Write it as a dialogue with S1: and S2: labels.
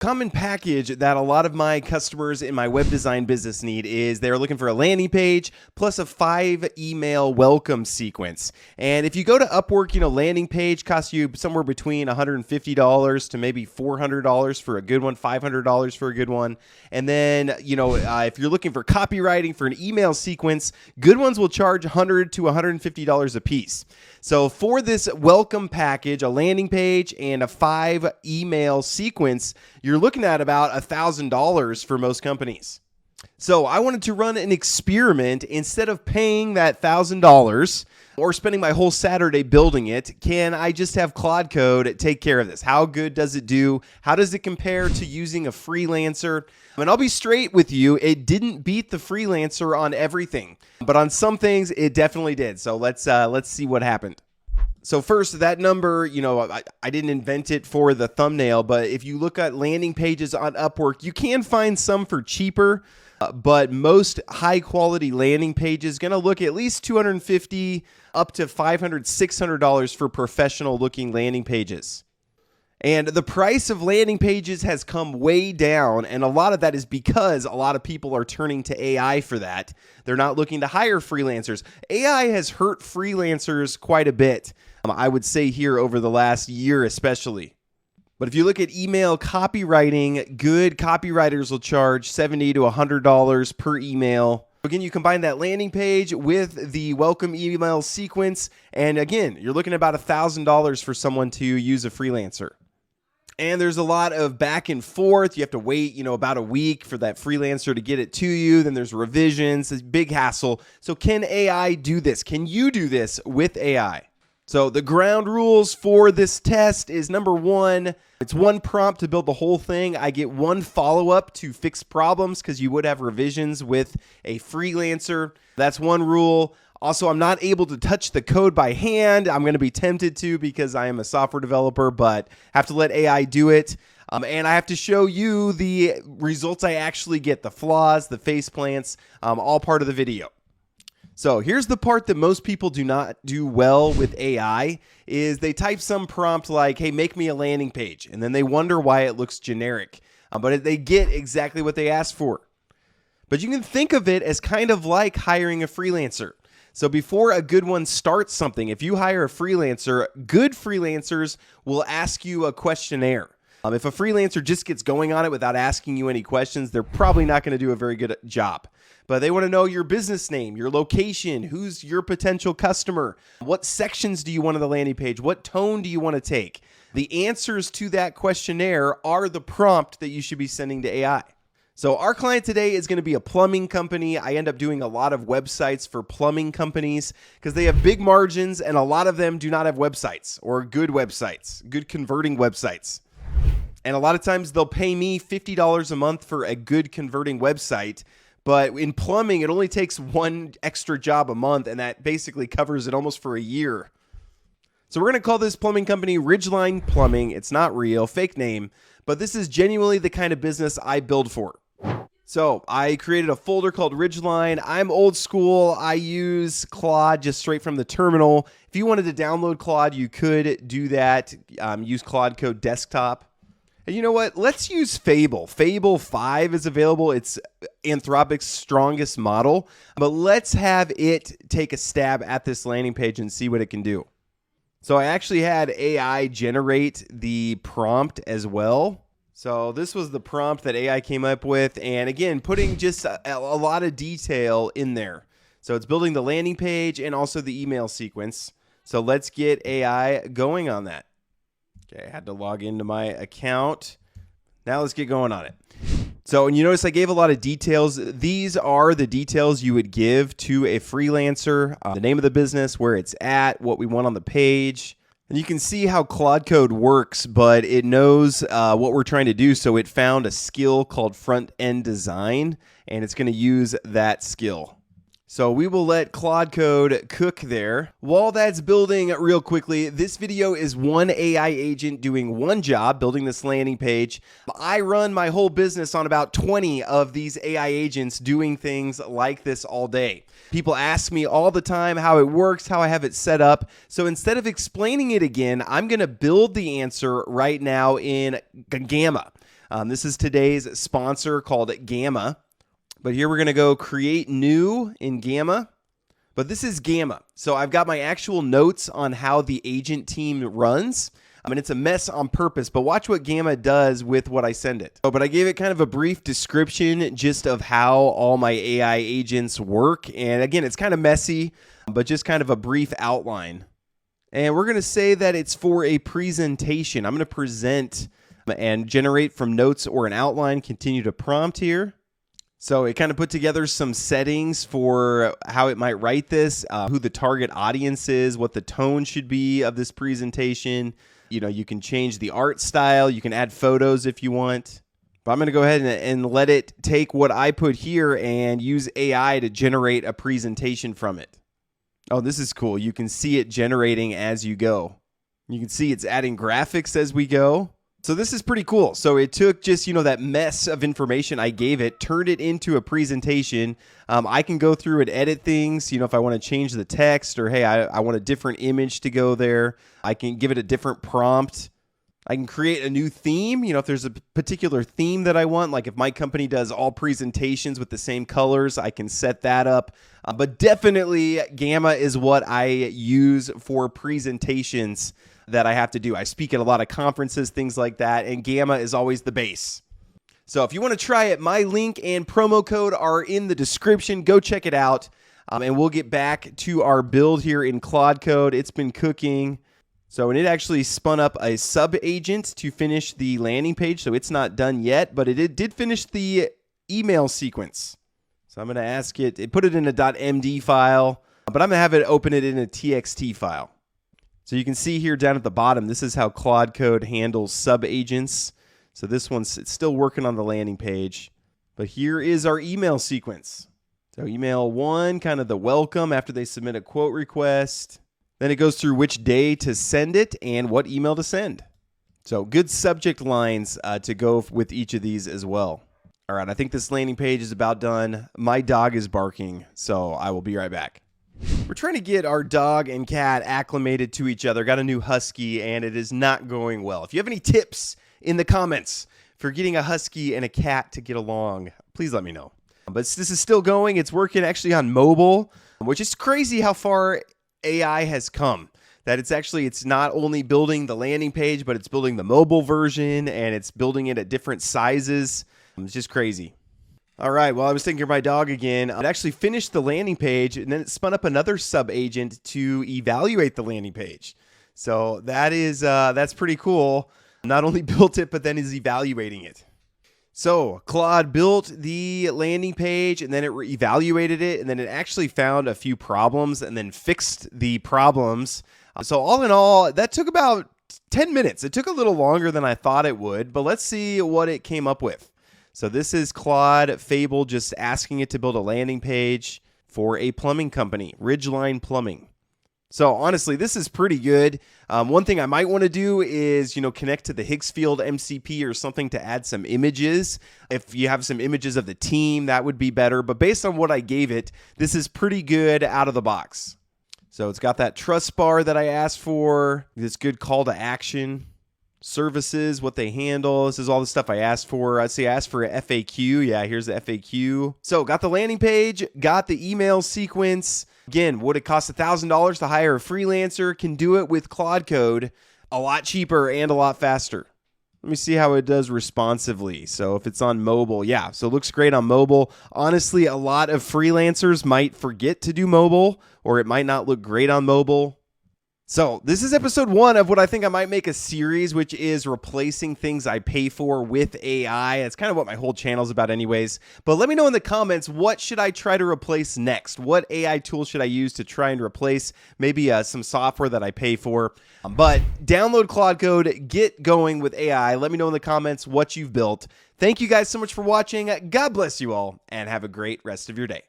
S1: Common package that a lot of my customers in my web design business need is they're looking for a landing page plus a 5 email welcome sequence. And if you go to Upwork, landing page costs you somewhere between $150 to maybe $400 for a good one, $500 for a good one. And then, if you're looking for copywriting for an email sequence, good ones will charge $100 to $150 a piece. So for this welcome package, a landing page and a 5 email sequence, you're looking at about $1,000 for most companies. So I wanted to run an experiment. Instead of paying that $1,000 or spending my whole Saturday building it, can I just have Claude Code take care of this? How good does it do? How does it compare to using a freelancer? And I'll be straight with you, it didn't beat the freelancer on everything, but on some things it definitely did. So let's see what happened. So first, that number, I didn't invent it for the thumbnail, but if you look at landing pages on Upwork, you can find some for cheaper, but most high quality landing pages going to look at least $250 up to $500, $600 for professional looking landing pages. And the price of landing pages has come way down, and a lot of that is because a lot of people are turning to AI for that. They're not looking to hire freelancers. AI has hurt freelancers quite a bit, I would say here over the last year especially. But if you look at email copywriting, good copywriters will charge $70 to $100 per email. Again, you combine that landing page with the welcome email sequence, and again, you're looking at about $1,000 for someone to use a freelancer. And there's a lot of back and forth. You have to wait, about a week for that freelancer to get it to you. Then there's revisions, it's a big hassle. So can AI do this? Can you do this with AI? So the ground rules for this test is number one, it's one prompt to build the whole thing. I get one follow-up to fix problems because you would have revisions with a freelancer. That's one rule. Also, I'm not able to touch the code by hand. I'm going to be tempted to because I am a software developer, but have to let AI do it. And I have to show you the results I actually get, the flaws, the face plants, all part of the video. So here's the part that most people do not do well with AI is they type some prompt like, hey, make me a landing page. And then they wonder why it looks generic. But they get exactly what they asked for. But you can think of it as kind of like hiring a freelancer. So before a good one starts something, if you hire a freelancer, good freelancers will ask you a questionnaire. If a freelancer just gets going on it without asking you any questions, they're probably not going to do a very good job. But they want to know your business name, your location, who's your potential customer, what sections do you want on the landing page, what tone do you want to take? The answers to that questionnaire are the prompt that you should be sending to AI. So our client today is going to be a plumbing company. I end up doing a lot of websites for plumbing companies because they have big margins and a lot of them do not have websites or good websites, good converting websites. And a lot of times they'll pay me $50 a month for a good converting website. But in plumbing, it only takes one extra job a month, and that basically covers it almost for a year. So we're going to call this plumbing company Ridgeline Plumbing. It's not real, fake name, but this is genuinely the kind of business I build for. So I created a folder called Ridgeline. I'm old school. I use Claude just straight from the terminal. If you wanted to download Claude, you could do that. Use Claude Code Desktop. And you know what? Let's use Fable. Fable 5 is available. It's Anthropic's strongest model. But let's have it take a stab at this landing page and see what it can do. So I actually had AI generate the prompt as well. So this was the prompt that AI came up with. And again, putting just a lot of detail in there. So it's building the landing page and also the email sequence. So let's get AI going on that. Okay, I had to log into my account. Now let's get going on it. So, and you notice I gave a lot of details. These are the details you would give to a freelancer. The name of the business, where it's at, what we want on the page. And you can see how Claude Code works, but it knows what we're trying to do. So it found a skill called front-end design, and it's going to use that skill. So we will let Claude Code cook there. While that's building real quickly, this video is one AI agent doing one job, building this landing page. I run my whole business on about 20 of these AI agents doing things like this all day. People ask me all the time how it works, how I have it set up. So instead of explaining it again, I'm going to build the answer right now in Gamma. This is today's sponsor called Gamma. But here we're going to go create new in Gamma. But this is Gamma. So I've got my actual notes on how the agent team runs. I mean, it's a mess on purpose, but watch what Gamma does with what I send it. Oh, but I gave it kind of a brief description just of how all my AI agents work. And again, it's kind of messy, but just kind of a brief outline. And we're going to say that it's for a presentation. I'm going to present and generate from notes or an outline, continue to prompt here. So it kind of put together some settings for how it might write this, who the target audience is, what the tone should be of this presentation. You know, you can change the art style. You can add photos if you want. But I'm going to go ahead and let it take what I put here and use AI to generate a presentation from it. Oh, this is cool. You can see it generating as you go. You can see it's adding graphics as we go. So this is pretty cool. So it took just, that mess of information I gave it, turned it into a presentation. I can go through and edit things, if I want to change the text or, hey, I want a different image to go there. I can give it a different prompt. I can create a new theme, if there's a particular theme that I want, like if my company does all presentations with the same colors, I can set that up. But definitely Gamma is what I use for presentations that I have to do. I speak at a lot of conferences, things like that, and Gamma is always the base. So if you want to try it, my link and promo code are in the description. Go check it out, and we'll get back to our build here in Claude Code. It's been cooking. So, and it actually spun up a sub agent to finish the landing page, so it's not done yet, but it did finish the email sequence. So I'm going to ask it put it in a .md file, but I'm going to have it open it in a txt file. So you can see here down at the bottom, this is how Claude Code handles sub-agents. So this it's still working on the landing page. But here is our email sequence. So email 1, kind of the welcome after they submit a quote request. Then it goes through which day to send it and what email to send. So good subject lines to go with each of these as well. All right, I think this landing page is about done. My dog is barking, so I will be right back. We're trying to get our dog and cat acclimated to each other. Got a new husky, and it is not going well. If you have any tips in the comments for getting a husky and a cat to get along, please let me know. But this is still going. It's working actually on mobile, which is crazy how far AI has come. That it's not only building the landing page, but it's building the mobile version, and it's building it at different sizes. It's just crazy. All right, well, I was thinking of my dog again. It actually finished the landing page, and then it spun up another sub-agent to evaluate the landing page. So that's pretty cool. Not only built it, but then is evaluating it. So Claude built the landing page, and then it evaluated it, and then it actually found a few problems and then fixed the problems. So all in all, that took about 10 minutes. It took a little longer than I thought it would, but let's see what it came up with. So this is Claude Fable just asking it to build a landing page for a plumbing company, Ridgeline Plumbing. So honestly, this is pretty good. One thing I might want to do is, connect to the Higgsfield MCP or something to add some images. If you have some images of the team, that would be better. But based on what I gave it, this is pretty good out of the box. So it's got that trust bar that I asked for, this good call to action. Services, what they handle. This is all the stuff I asked for. I'd say I asked for a FAQ. Yeah, here's the FAQ. So got the landing page, got the email sequence. Again, would it cost $1,000 to hire a freelancer? Can do it with Claude Code a lot cheaper and a lot faster. Let me see how it does responsively. So if it's on mobile, yeah, so it looks great on mobile. Honestly, a lot of freelancers might forget to do mobile, or it might not look great on mobile. So this is episode 1 of what I think I might make a series, which is replacing things I pay for with AI. That's kind of what my whole channel is about anyways. But let me know in the comments, what should I try to replace next? What AI tool should I use to try and replace maybe some software that I pay for? But download Claude Code, get going with AI. Let me know in the comments what you've built. Thank you guys so much for watching. God bless you all, and have a great rest of your day.